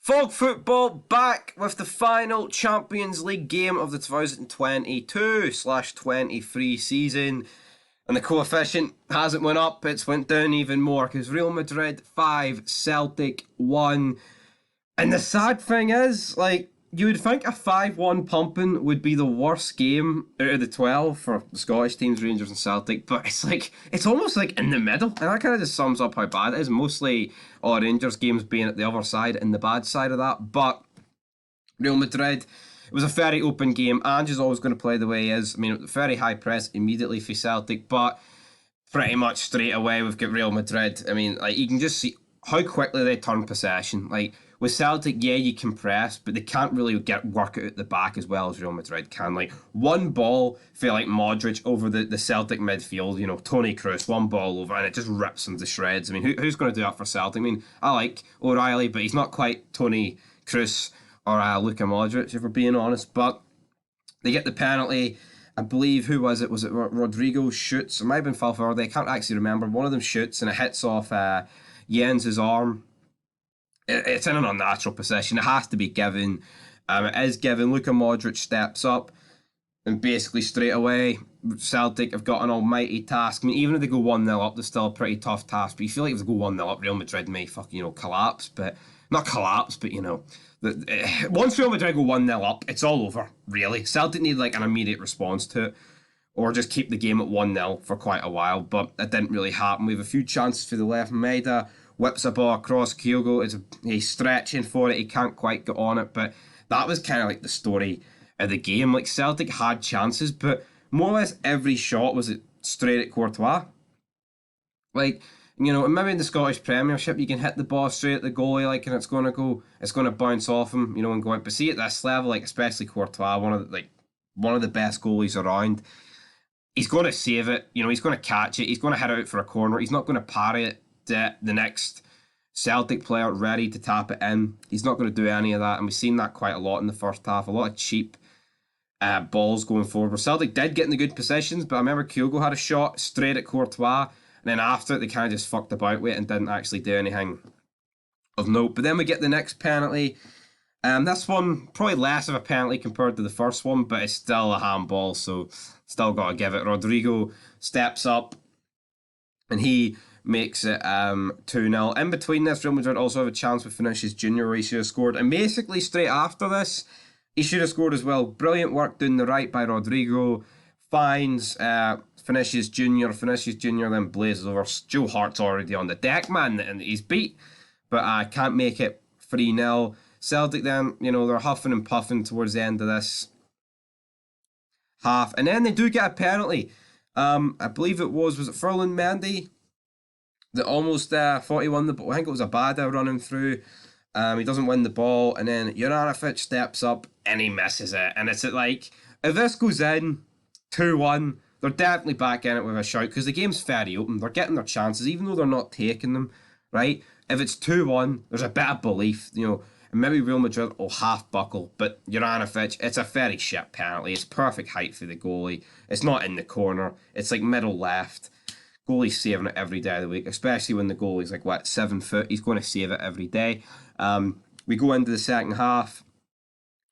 Fog football back with the final Champions League game of the 2022/23 season. And the coefficient hasn't went up, it's went down even more because Real Madrid 5, Celtic 1. And the sad thing is, you would think a 5-1 pumping would be the worst game out of the 12 for the Scottish teams, Rangers and Celtic, but it's almost like in the middle, and that kind of just sums up how bad it is. Mostly all Rangers games being at the other side and the bad side of that, but Real Madrid, it was a very open game. Ange is always going to play the way he is. I mean, very high press immediately for Celtic, but pretty much straight away we've got Real Madrid. I mean, you can just see how quickly they turn possession. With Celtic, yeah, you can press, but they can't really get work out at the back as well as Real Madrid can. One ball for Modric over the Celtic midfield, Tony Kroos, one ball over, and it just rips them to shreds. I mean, who's going to do that for Celtic? I mean, I like O'Reilly, but he's not quite Tony Kroos or Luka Modric, if we're being honest. But they get the penalty. I believe, who was it? Was it Rodrigo shoots? It might have been Valverde. I can't actually remember. One of them shoots and it hits off Jens' arm. It's in an unnatural position. It has to be given. It is given. Luka Modric steps up and basically straight away Celtic have got an almighty task. I mean, even if they go 1-0 up, they're still a pretty tough task. But you feel like if they go 1-0 up, Real Madrid may collapse. But not collapse, but once Real Madrid go 1-0 up, it's all over, really. Celtic need an immediate response to it, or just keep the game at 1-0 for quite a while, but it didn't really happen. We have a few chances for the left. Maeda whips a ball across Kyogo. He's stretching for it, he can't quite get on it, but that was kind of the story of the game. Celtic had chances, but more or less every shot was straight at Courtois. And maybe in the Scottish Premiership you can hit the ball straight at the goalie, and it's gonna bounce off him, and go out. But see, at this level, especially Courtois, one of the best goalies around, he's going to save it. He's going to catch it. He's going to head out for a corner. He's not going to parry it to the next Celtic player ready to tap it in. He's not going to do any of that, and we've seen that quite a lot in the first half. A lot of cheap balls going forward. Where Celtic did get in the good positions, but I remember Kyogo had a shot straight at Courtois. And then after it, they kind of just fucked about with it and didn't actually do anything of note. But then we get the next penalty. This one, probably less of a penalty compared to the first one, but it's still a handball, so still got to give it. Rodrigo steps up and he makes it 2-0. In between this, Real Madrid also have a chance with Vinicius Jr. where he should have scored. And basically, straight after this, he should have scored as well. Brilliant work down the right by Rodrigo. Finds Vinicius Jr. then blazes over. Joe Hart's already on the deck, man, and he's beat. But I can't make it 3-0. Celtic then, they're huffing and puffing towards the end of this half. And then they do get a penalty. I believe it was it Ferland Mendy that almost thought he won the ball. I think it was Abada running through. He doesn't win the ball. And then Juranovic steps up and he misses it. And it's if this goes in 2-1, they're definitely back in it with a shout because the game's fairly open. They're getting their chances, even though they're not taking them, right? If it's 2-1, there's a bit of belief, and maybe Real Madrid will half buckle, but Juranovic, it's a very shit penalty. It's perfect height for the goalie. It's not in the corner. It's middle left. Goalie's saving it every day of the week, especially when the goalie's 7 foot. He's going to save it every day. We go into the second half.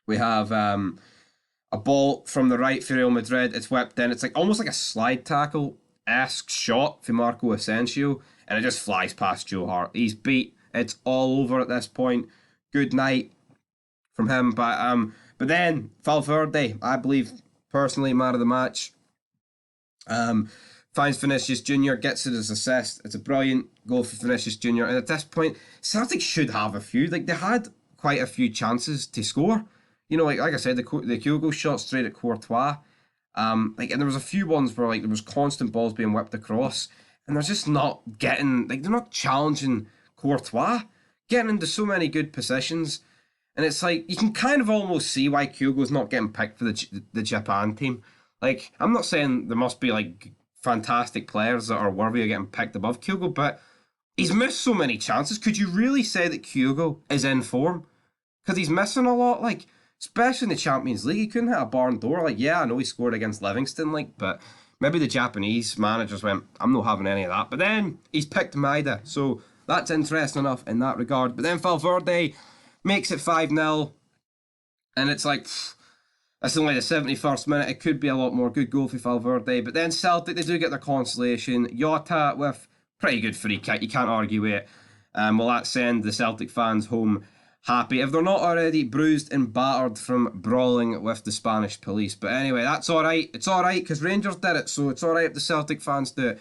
We have a ball from the right for Real Madrid. It's whipped in. It's almost like a slide tackle-esque shot for Marco Asensio, and it just flies past Joe Hart. He's beat. It's all over at this point. Good night from him. But then Valverde, I believe personally man of the match, finds Vinicius Jr., gets it as assist. It's a brilliant goal for Vinicius Jr. And at this point, Celtic should have a few. They had quite a few chances to score. Like I said, the Kyogo shot straight at Courtois. And there was a few ones where there was constant balls being whipped across, and they're just not getting they're not challenging Courtois, getting into so many good positions, and it's you can kind of almost see why Kyogo's not getting picked for the Japan team. I'm not saying there must be fantastic players that are worthy of getting picked above Kyogo, but he's missed so many chances. Could you really say that Kyogo is in form? Because he's missing a lot, especially in the Champions League. He couldn't hit a barn door. I know he scored against Livingston, but maybe the Japanese managers went, I'm not having any of that. But then he's picked Maeda, so that's interesting enough in that regard. But then Valverde makes it 5-0, and it's like, that's only the 71st minute. It could be a lot more. Good goal for Valverde. But then Celtic, they do get their consolation. Jota with pretty good free kick. You can't argue with it. Will that send the Celtic fans home happy, if they're not already bruised and battered from brawling with the Spanish police? But anyway, that's alright. It's alright because Rangers did it, so it's alright if the Celtic fans do it.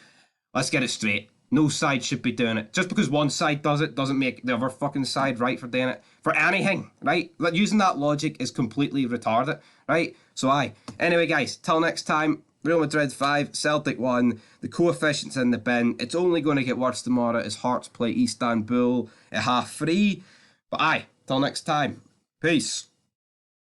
Let's get it straight. No side should be doing it. Just because one side does it doesn't make the other fucking side right for doing it. For anything, right? Using that logic is completely retarded, right? So aye. Anyway, guys, till next time, Real Madrid 5, Celtic 1. The coefficient's in the bin. It's only going to get worse tomorrow as Hearts play Istanbul at 3:30. But aye, till next time. Peace.